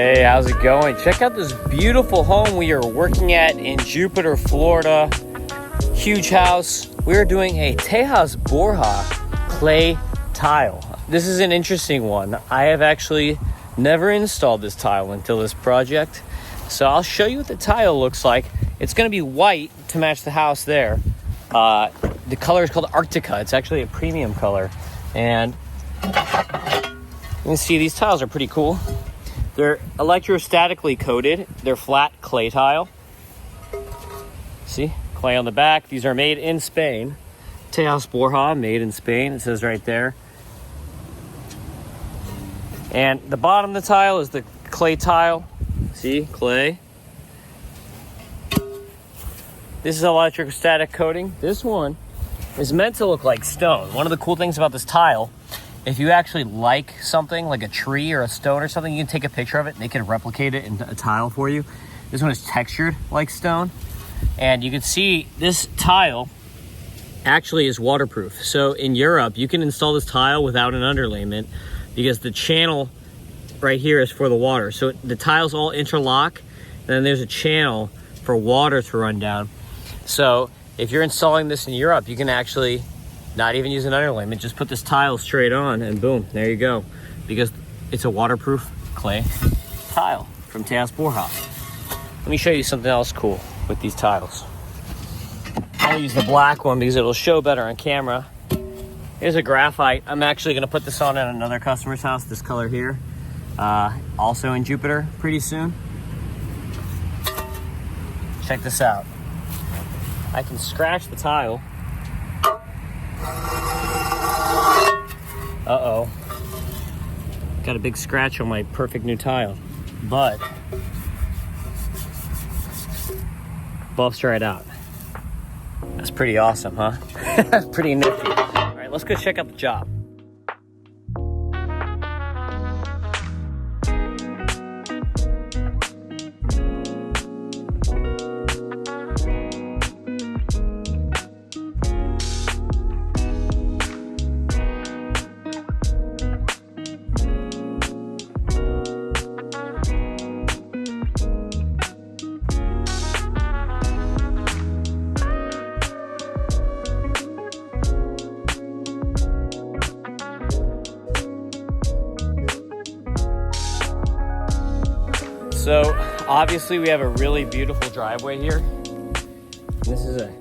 Hey, how's it going? Check out this beautiful home we are working at in Jupiter, Florida. Huge house. We are doing a Tejas Borja clay tile. This is an interesting one. I have actually never installed this tile until this project. So I'll show you what the tile looks like. It's gonna be white to match the house there. The color is called Arctica. It's actually a premium color. And you can see these tiles are pretty cool. They're electrostatically coated. They're flat clay tile. See, clay on the back. These are made in Spain. Tejas Borja, made in Spain. It says right there. And the bottom of the tile is the clay tile. See, clay. This is electrostatic coating. This one is meant to look like stone. One of the cool things about this tile, if you actually like something like a tree or a stone or something, you can take a picture of it and they can replicate it into a tile for you. This one is textured like stone. And you can see this tile actually is waterproof. So in Europe, you can install this tile without an underlayment because the channel right here is for the water. So the tiles all interlock, and then there's a channel for water to run down. So if you're installing this in Europe, you can actually not even use an underlayment, just put this tile straight on and boom, there you go. Because it's a waterproof clay tile from Tejas Borja. Let me show you something else cool with these tiles. I'll use the black one because it'll show better on camera. Here's a graphite. I'm actually gonna put this on at another customer's house, this color here. Also in Jupiter pretty soon. Check this out. I can scratch the tile. Uh-oh. Got a big scratch on my perfect new tile. But buffs right out. That's pretty awesome, huh? That's pretty nifty. All right, let's go check out the job. So obviously we have a really beautiful driveway here. This is a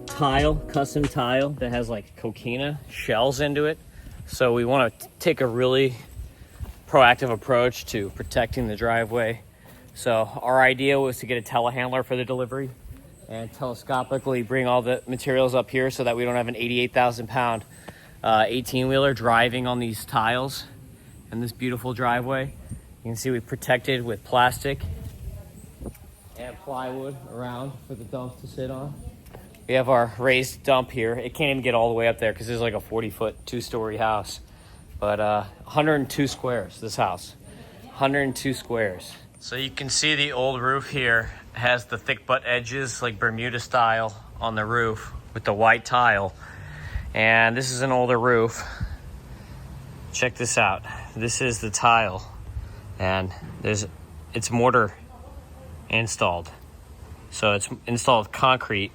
tile, custom tile that has like coquina shells into it. So we want to take a really proactive approach to protecting the driveway. So our idea was to get a telehandler for the delivery and telescopically bring all the materials up here so that we don't have an 88,000 pound 18-wheeler driving on these tiles in this beautiful driveway. You can see we protected with plastic and plywood around for the dump to sit on. We have our raised dump here. It can't even get all the way up there because it's like a 40-foot, two-story house. But 102 squares, this house. 102 squares. So you can see the old roof here has the thick butt edges, like Bermuda style, on the roof with the white tile. And this is an older roof. Check this out. This is the tile. And it's mortar installed. So it's installed concrete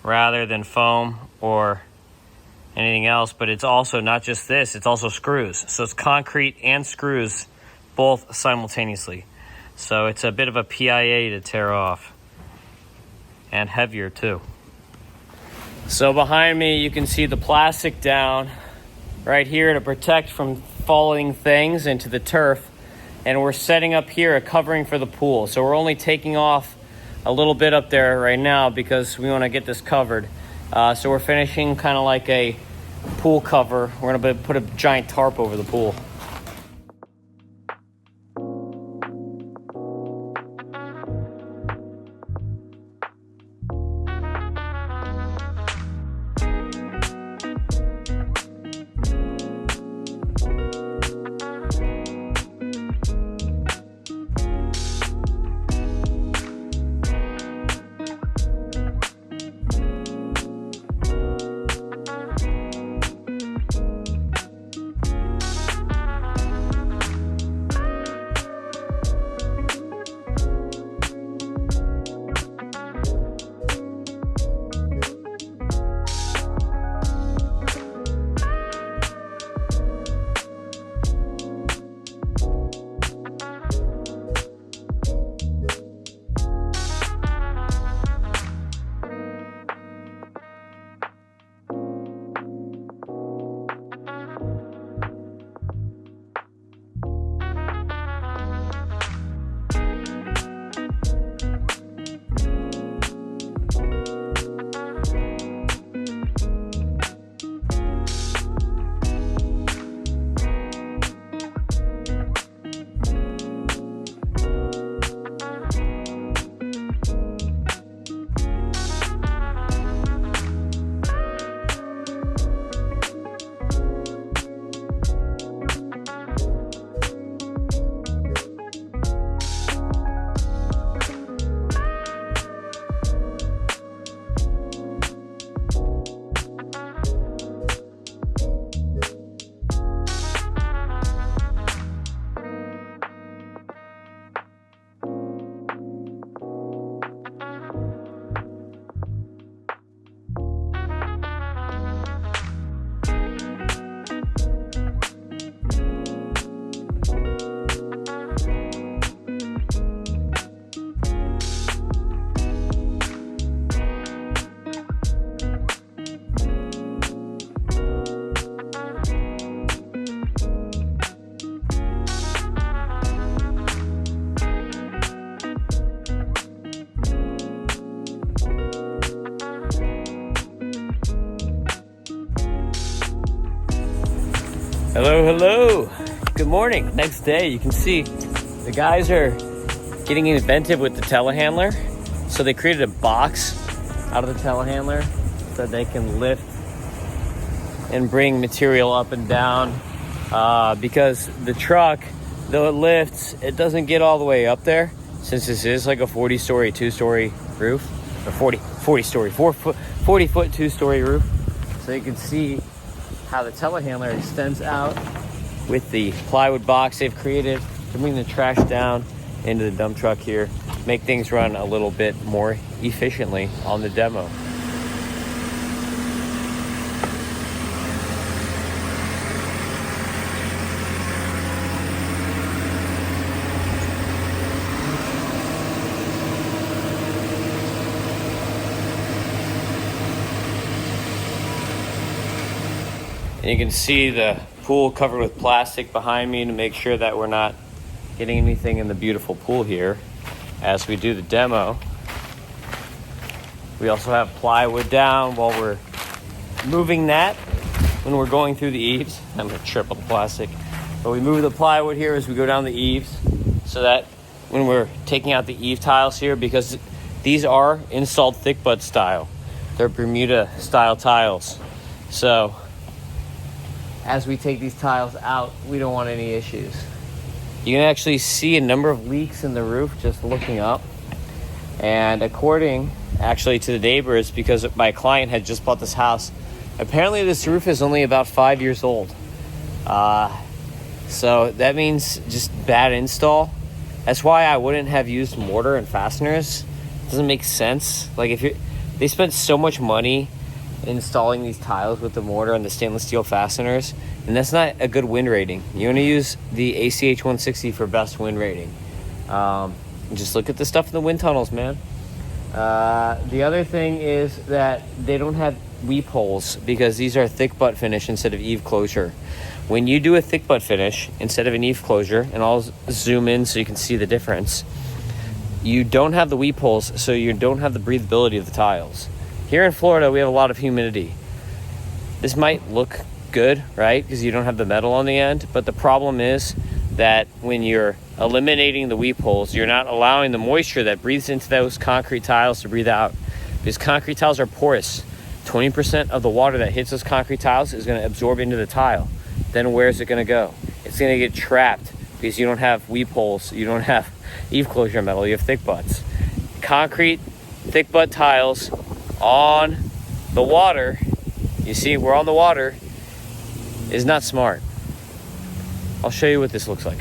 rather than foam or anything else, but it's also not just this, it's also screws. So it's concrete and screws both simultaneously. So it's a bit of a PIA to tear off and heavier too. So behind me you can see the plastic down right here to protect from falling things into the turf. And we're setting up here a covering for the pool. So we're only taking off a little bit up there right now because we want to get this covered. So we're finishing kind of like a pool cover. We're going to put a giant tarp over the pool. Hello, hello. Good morning. Next day, you can see the guys are getting inventive with the telehandler. So they created a box out of the telehandler so they can lift and bring material up and down. Because the truck, though it lifts, it doesn't get all the way up there, since this is like a 40-story, 2-story roof, or 40-story, 40-foot, 2-story roof. So you can see how the telehandler extends out with the plywood box they've created to bring the trash down into the dump truck here, make things run a little bit more efficiently on the demo. And you can see the pool covered with plastic behind me to make sure that we're not getting anything in the beautiful pool here as we do the demo. We also have plywood down while we're moving that when we're going through the eaves. I'm gonna trip on the plastic. But we move the plywood here as we go down the eaves so that when we're taking out the eave tiles here, because these are installed thick butt style. They're Bermuda style tiles. So as we take these tiles out, we don't want any issues. You can actually see a number of leaks in the roof just looking up. And according actually to the neighbors, because my client had just bought this house, apparently this roof is only about 5 years old. So that means just bad install. That's why I wouldn't have used mortar and fasteners. It doesn't make sense. Like they spent so much money installing these tiles with the mortar and the stainless steel fasteners, and that's not a good wind rating. You want to use the ACH 160 for best wind rating. Just look at the stuff in the wind tunnels, man. The other thing is that they don't have weep holes because these are thick butt finish instead of eave closure. When you do a thick butt finish instead of an eave closure, and I'll zoom in so you can see the difference, you don't have the weep holes, so you don't have the breathability of the tiles. Here in Florida, we have a lot of humidity. This might look good, right? Because you don't have the metal on the end. But the problem is that when you're eliminating the weep holes, you're not allowing the moisture that breathes into those concrete tiles to breathe out. Because concrete tiles are porous. 20% of the water that hits those concrete tiles is going to absorb into the tile. Then where's it going to go? It's going to get trapped because you don't have weep holes. You don't have eave closure metal. You have thick butts. Concrete, thick butt tiles on the water, you see we're on the water, is not smart. I'll show you what this looks like.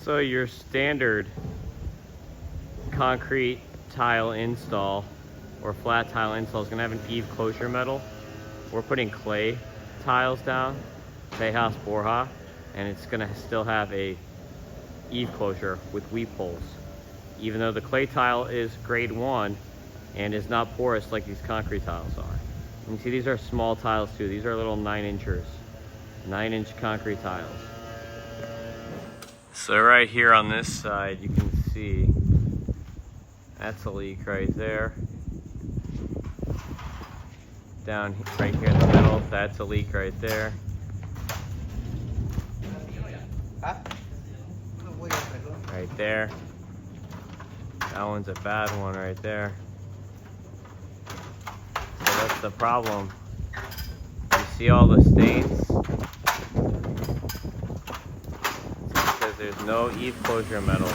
So your standard concrete tile install or flat tile install is going to have an eave closure metal. We're putting clay tiles down, Tejas Borja, and it's going to still have a eave closure with weep holes. Even though the clay tile is grade 1 and is not porous like these concrete tiles are. And you see these are small tiles too. These are little 9-inchers, 9-inch concrete tiles. So right here on this side, you can see that's a leak right there. Down right here in the middle, that's a leak right there. Right there. That one's a bad one right there. So that's the problem. You see all the stains? There's no eave closure metal.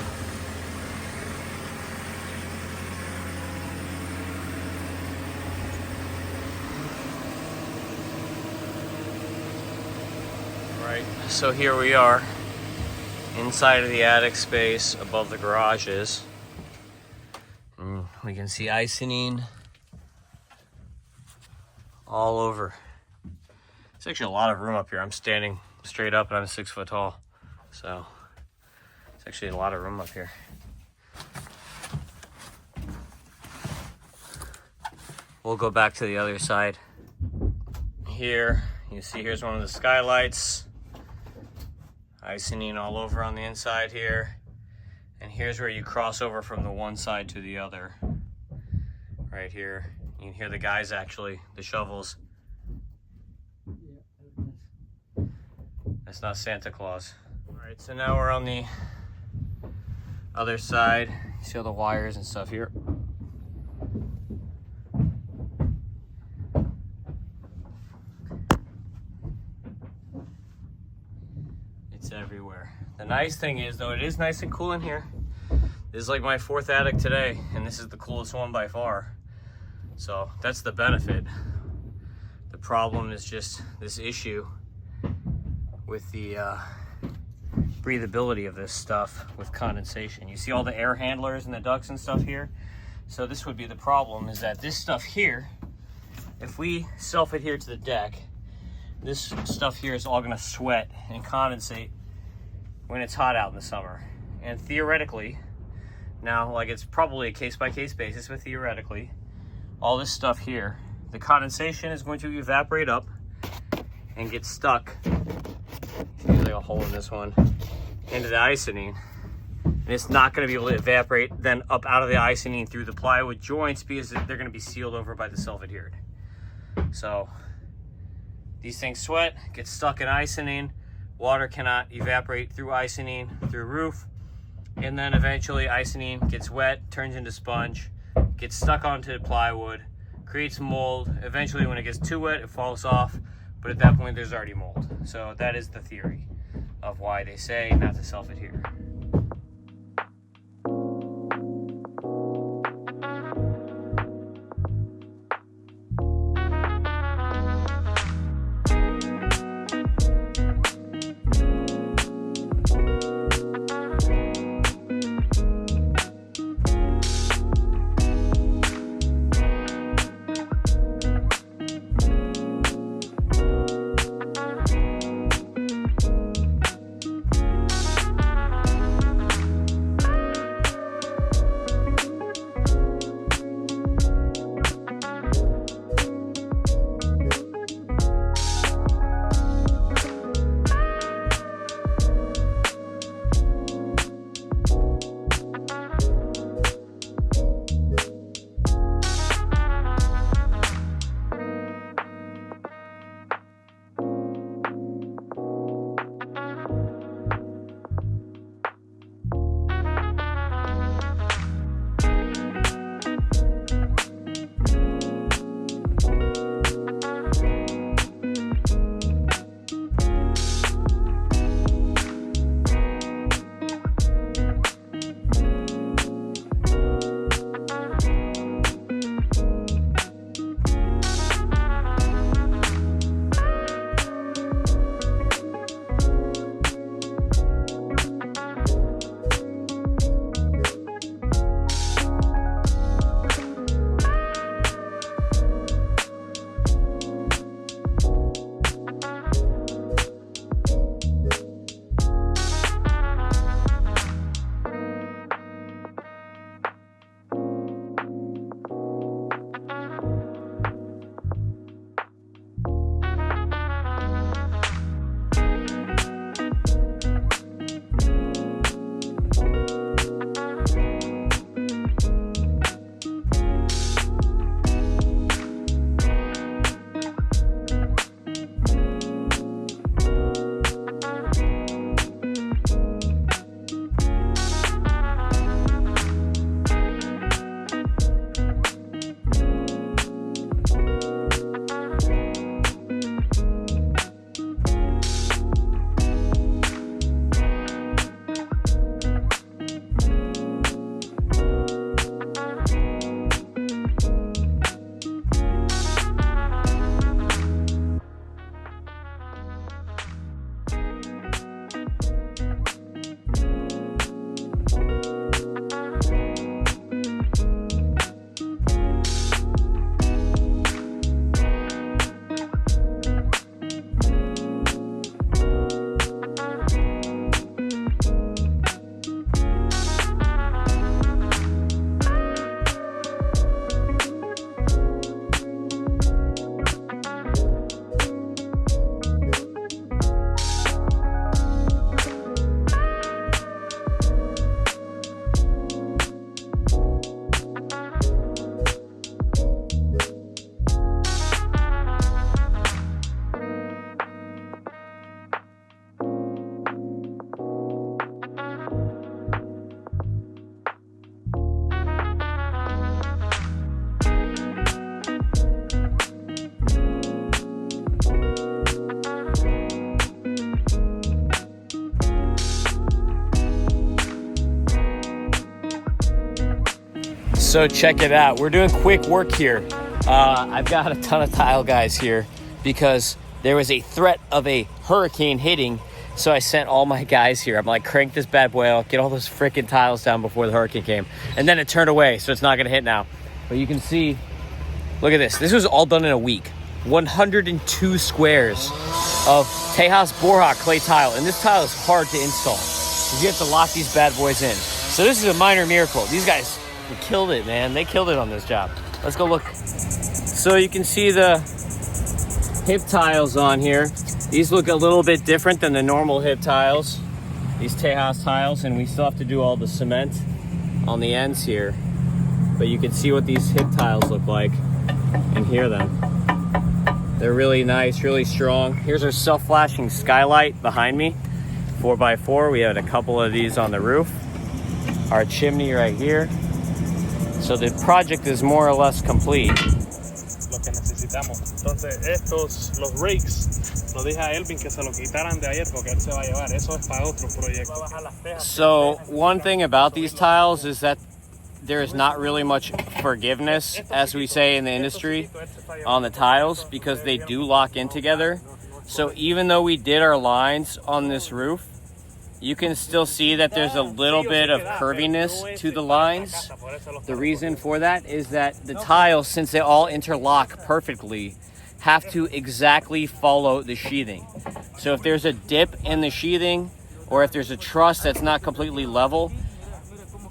Right, so here we are inside of the attic space above the garages. We can see icynene all over. There's actually a lot of room up here. I'm standing straight up and I'm 6 foot tall. So it's actually a lot of room up here. we'll go back to the other side. Here, you see here's one of the skylights. Icynene all over on the inside here. And here's where you cross over from the one side to the other. Right here. You can hear the guys actually, the shovels. That's not Santa Claus. All right, so now we're on the other side. You see all the wires and stuff here. It's everywhere. The nice thing is, though, it is nice and cool in here. This is like my 4th attic today, and this is the coolest one by far. So that's the benefit. The problem is just this issue with the breathability of this stuff with condensation. You see all the air handlers and the ducts and stuff here? So this would be the problem, is that this stuff here, if we self-adhere to the deck, this stuff here is all gonna sweat and condensate when it's hot out in the summer. And theoretically, now, like, it's probably a case-by-case basis, but theoretically, all this stuff here, the condensation is going to evaporate up and get stuck, there's like a hole in this one, into the icynene. And it's not going to be able to evaporate then up out of the icynene through the plywood joints, because they're going to be sealed over by the self-adhered. So these things sweat, get stuck in icynene, water cannot evaporate through icynene, through roof, and then eventually icynene gets wet, turns into sponge, gets stuck onto the plywood, creates mold. Eventually when it gets too wet, it falls off, but at that point there's already mold. So that is the theory of why they say not to self-adhere. So check it out. We're doing quick work here. I've got a ton of tile guys here because there was a threat of a hurricane hitting. So I sent all my guys here. I'm like, crank this bad boy out, get all those freaking tiles down before the hurricane came. And then it turned away, so it's not gonna hit now. But you can see, look at this. This was all done in a week. 102 squares of Tejas Borja clay tile. And this tile is hard to install. You have to lock these bad boys in. So this is a minor miracle. These guys killed it, man. They killed it on this job. Let's go look. So you can see the hip tiles on here. These look a little bit different than the normal hip tiles, these Tejas tiles, and we still have to do all the cement on the ends here. But you can see what these hip tiles look like and hear them. They're really nice, really strong. Here's our self-flashing skylight behind me, 4x4. We had a couple of these on the roof. Our chimney right here. So the project is more or less complete. Lo que necesitamos. Entonces estos, los rakes, lo dije a Elvin que se lo quitaran de ayer porque él se va a llevar. Eso es para otro proyecto. So one thing about these tiles is that there is not really much forgiveness, as we say in the industry, on the tiles because they do lock in together. So even though we did our lines on this roof, you can still see that there's a little bit of curviness to the lines. The reason for that is that the tiles, since they all interlock perfectly, have to exactly follow the sheathing. So if there's a dip in the sheathing, or if there's a truss that's not completely level,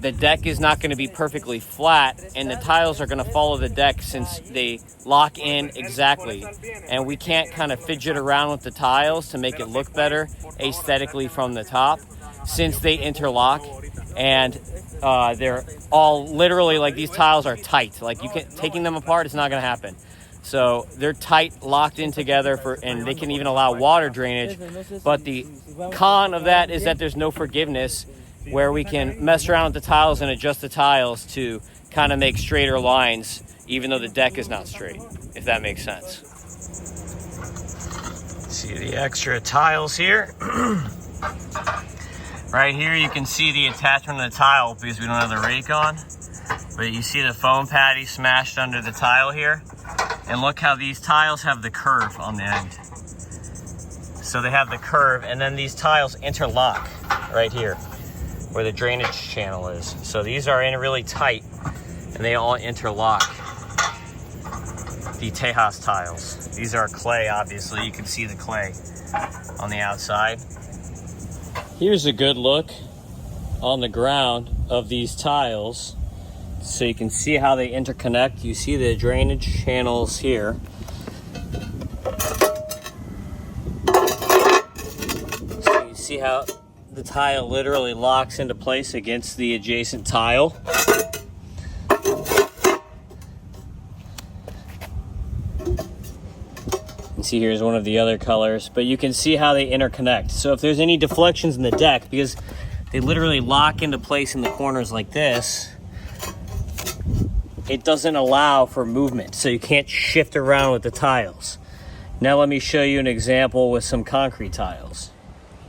the deck is not going to be perfectly flat, and the tiles are going to follow the deck since they lock in exactly. And we can't kind of fidget around with the tiles to make it look better aesthetically from the top, since they interlock, and they're all literally, like, these tiles are tight. Like, you can taking them apart, it's not going to happen. So they're tight, locked in together, and they can even allow water drainage. But the con of that is that there's no forgiveness, where we can mess around with the tiles and adjust the tiles to kind of make straighter lines, even though the deck is not straight, if that makes sense. See the extra tiles here. Right here you can see the attachment of the tile because we don't have the rake on. But you see the foam patty smashed under the tile here. And look how these tiles have the curve on the end. So they have the curve, and then these tiles interlock right here, where the drainage channel is. So these are in really tight, and they all interlock. The Tejas tiles. These are clay, obviously. You can see the clay on the outside. Here's a good look on the ground of these tiles. So you can see how they interconnect. You see the drainage channels here. So you see how the tile literally locks into place against the adjacent tile. You see here's one of the other colors, but you can see how they interconnect. So if there's any deflections in the deck, because they literally lock into place in the corners like this, it doesn't allow for movement, so you can't shift around with the tiles. Now let me show you an example with some concrete tiles.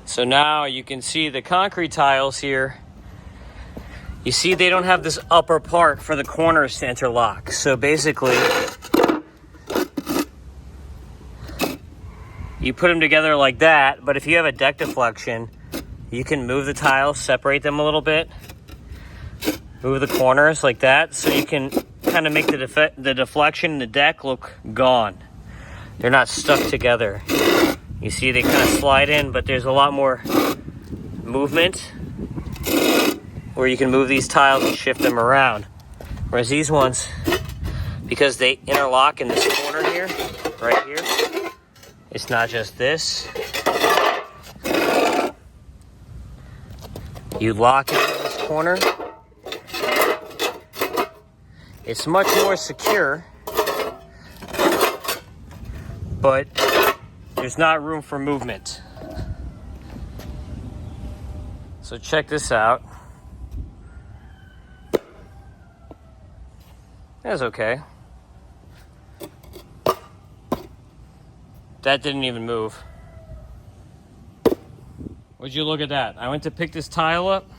So now you can see the concrete tiles here. You see they don't have this upper part for the corners to interlock. So basically, you put them together like that, but if you have a deck deflection, you can move the tiles, separate them a little bit, move the corners like that, so you can kind of make the deflection in the deck look gone. They're not stuck together. You see they kind of slide in, but there's a lot more movement where you can move these tiles and shift them around. Whereas these ones, because they interlock in this corner here, right here, it's not just this. You lock it in this corner. It's much more secure, but there's not room for movement. So check this out. That's okay. That didn't even move. Would you look at that? I went to pick this tile up,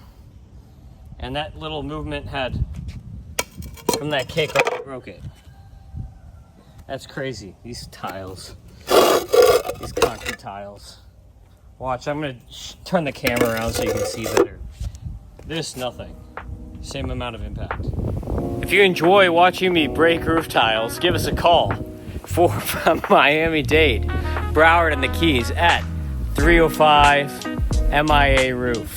and that little movement had from that kick, I broke it. That's crazy. These tiles, these concrete tiles. Watch, I'm gonna turn the camera around so you can see better. This, nothing. Same amount of impact. If you enjoy watching me break roof tiles, give us a call for Miami-Dade, Broward, and the Keys at 305 MIA Roof.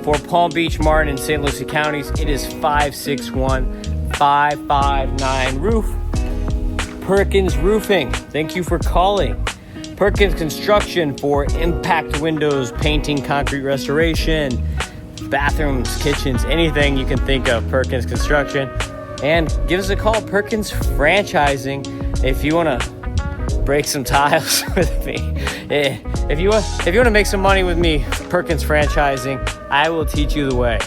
For Palm Beach, Martin, and St. Lucie counties, it is 561-559 Roof. Perkins Roofing, thank you for calling. Perkins Construction for impact windows, painting, concrete restoration, bathrooms, kitchens, anything you can think of, Perkins Construction. And give us a call, Perkins Franchising, if you want to break some tiles with me. If you want to make some money with me, Perkins Franchising, I will teach you the way.